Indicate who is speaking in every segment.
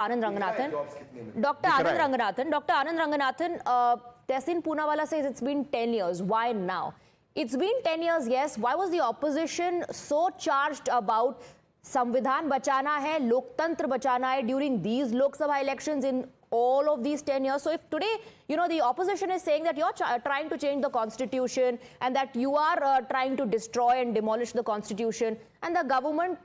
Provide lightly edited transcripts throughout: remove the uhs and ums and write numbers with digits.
Speaker 1: Anand Ranganathan. Dr. Anand Ranganathan, Tehseen Poonawalla says it's been 10 years. Why now? It's been 10 years, yes. Why was the opposition so charged about Samvidhan bachana hai, Loktantra bachana hai during these Lok Sabha elections in all of these 10 years? So if today, the opposition is saying that you're trying to change the constitution and that you are trying to destroy and demolish the constitution, and the government,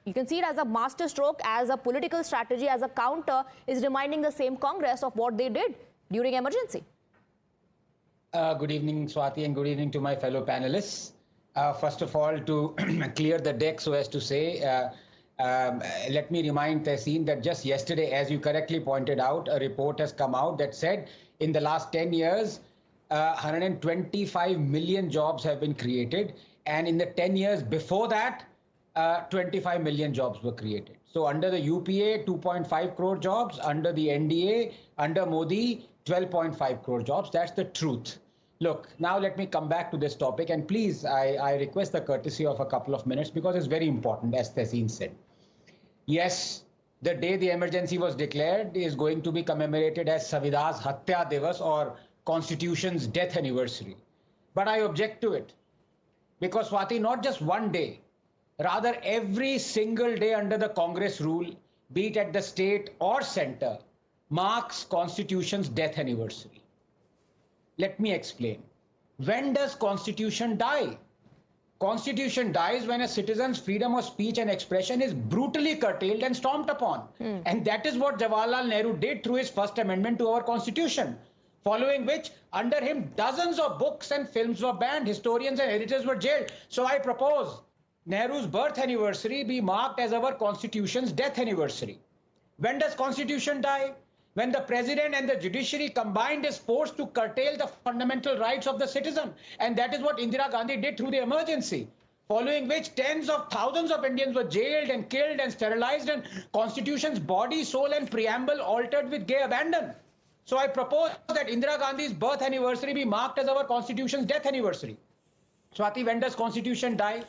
Speaker 1: you can see it as a master stroke, as a political strategy, as a counter, is reminding the same Congress of what they did during emergency.
Speaker 2: Good evening, Swati, and good evening to my fellow panelists. First of all, to clear the deck, so as to say, let me remind Tehseen that just yesterday, as you correctly pointed out, a report has come out that said in the last 10 years, 125 million jobs have been created. And in the 10 years before that, 25 million jobs were created. So under the UPA, 2.5 crore jobs. Under the NDA, under Modi, 12.5 crore jobs. That's the truth. Look, now let me come back to this topic, and please, I request the courtesy of a couple of minutes because it's very important, as Tehseen said. Yes, the day the emergency was declared is going to be commemorated as Samvidhan's Hatya Divas, or Constitution's death anniversary. But I object to it because, Swati, not just one day, rather every single day under the Congress rule, be it at the state or center, marks Constitution's death anniversary. Let me explain. When does Constitution die? Constitution dies when a citizen's freedom of speech and expression is brutally curtailed and stomped upon. And that is what Jawaharlal Nehru did through his first amendment to our Constitution, following which, under him, dozens of books and films were banned, historians and editors were jailed. So I propose Nehru's birth anniversary be marked as our Constitution's death anniversary. When does Constitution die? When the president and the judiciary combined is forced to curtail the fundamental rights of the citizen. And that is what Indira Gandhi did through the emergency, following which tens of thousands of Indians were jailed and killed and sterilized, and Constitution's body, soul and preamble altered with gay abandon. So I propose that Indira Gandhi's birth anniversary be marked as our Constitution's death anniversary. Swati, when does Constitution die?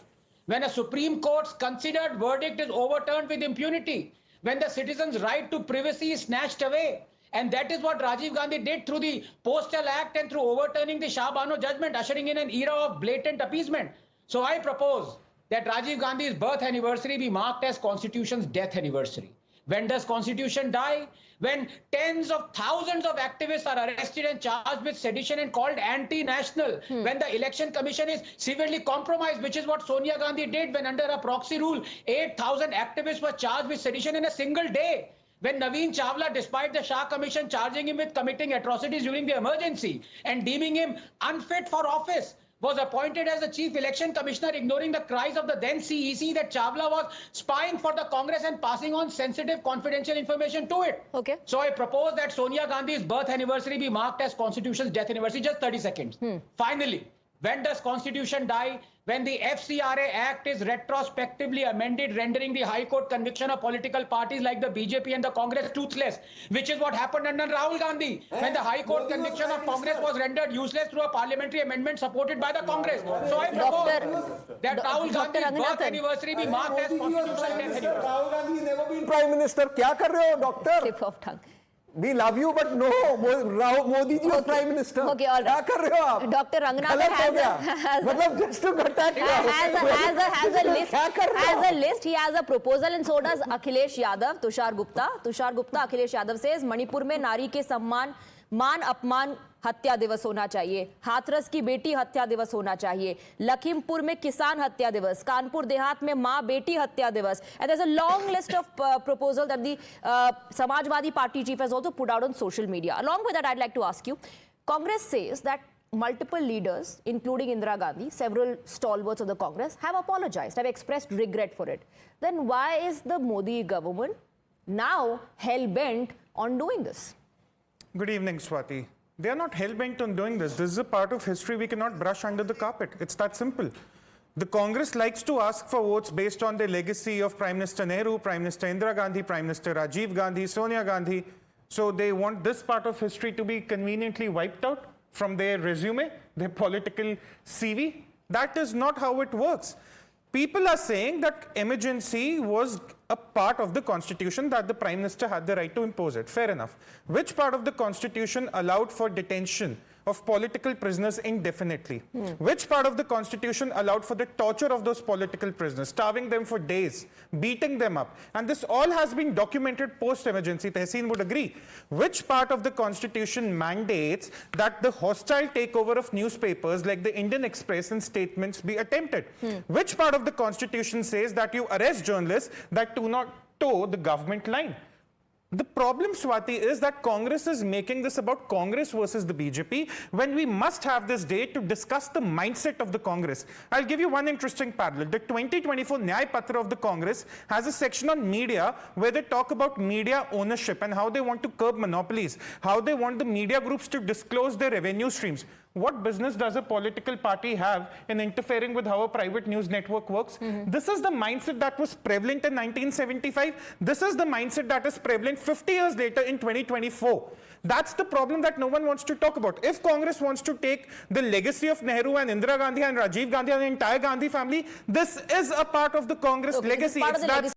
Speaker 2: When a Supreme Court's considered verdict is overturned with impunity, when the citizen's right to privacy is snatched away. And that is what Rajiv Gandhi did through the Postal Act and through overturning the Shah Bano judgment, ushering in an era of blatant appeasement. So I propose that Rajiv Gandhi's birth anniversary be marked as Constitution's death anniversary. When does Constitution die? When tens of thousands of activists are arrested and charged with sedition and called anti-national. When the Election Commission is severely compromised, which is what Sonia Gandhi did when under a proxy rule, 8,000 activists were charged with sedition in a single day. When Naveen Chawla, despite the Shah Commission charging him with committing atrocities during the emergency and deeming him unfit for office, was appointed as the Chief Election Commissioner, ignoring the cries of the then CEC that Chawla was spying for the Congress and passing on sensitive confidential information to it. Okay. So I propose that Sonia Gandhi's birth anniversary be marked as Constitution's death anniversary. Just 30 seconds. Finally, when does Constitution die? When the FCRA Act is retrospectively amended, rendering the High Court conviction of political parties like the BJP and the Congress toothless, which is what happened under Rahul Gandhi, when the High Court conviction of Congress was rendered useless through a parliamentary amendment supported by the Congress. So I propose that Rahul Gandhi's birth anniversary be marked as Constitutional death anniversary.
Speaker 3: Rahul Gandhi has never been Prime Minister. Kya kar rahe ho, doctor?
Speaker 1: Tip of tongue.
Speaker 3: We love you, but no, Modi ji was Prime Minister.
Speaker 1: Okay, all right.
Speaker 3: Kya kar rahe ho aap?
Speaker 1: Dr. Ranganathan has a list. He has a proposal, and so does Akhilesh Yadav, Tushar Gupta. Akhilesh Yadav says, Manipur में नारी के सम्मान, मान अपमान हत्या दिवस होना चाहिए, हाथरस की बेटी हत्या दिवस होना चाहिए, लखीमपुर में किसान हत्या दिवस, कानपुर देहात में मां बेटी हत्या दिवस. And there's a long list of proposals that the Samajwadi Party chief has also put out on social media. Along with that, I'd like to ask you, Congress says that multiple leaders, including Indira Gandhi, several stalwarts of the Congress, have apologized, have expressed regret for it. Then why is the Modi government now hell-bent on doing this?
Speaker 4: Good evening, Swati. They are not hell-bent on doing this. This is a part of history we cannot brush under the carpet. It's that simple. The Congress likes to ask for votes based on the legacy of Prime Minister Nehru, Prime Minister Indira Gandhi, Prime Minister Rajiv Gandhi, Sonia Gandhi. So they want this part of history to be conveniently wiped out from their resume, their political CV. That is not how it works. People are saying that emergency was a part of the constitution that the prime minister had the right to impose it. Fair enough. Which part of the constitution allowed for detention of political prisoners indefinitely? Which part of the constitution allowed for the torture of those political prisoners, starving them for days, beating them up? And this all has been documented post-emergency. Tehseen would agree. Which part of the constitution mandates that the hostile takeover of newspapers like the Indian Express and Statements be attempted? Which part of the constitution says that you arrest journalists that do not toe the government line? The problem, Swati, is that Congress is making this about Congress versus the BJP when we must have this day to discuss the mindset of the Congress. I'll give you one interesting parallel. The 2024 Nyay Patra of the Congress has a section on media where they talk about media ownership and how they want to curb monopolies, how they want the media groups to disclose their revenue streams. What business does a political party have in interfering with how a private news network works? This is the mindset that was prevalent in 1975. This is the mindset that is prevalent 50 years later in 2024. That's the problem that no one wants to talk about. If Congress wants to take the legacy of Nehru and Indira Gandhi and Rajiv Gandhi and the entire Gandhi family, this is a part of the Congress legacy.
Speaker 1: It's that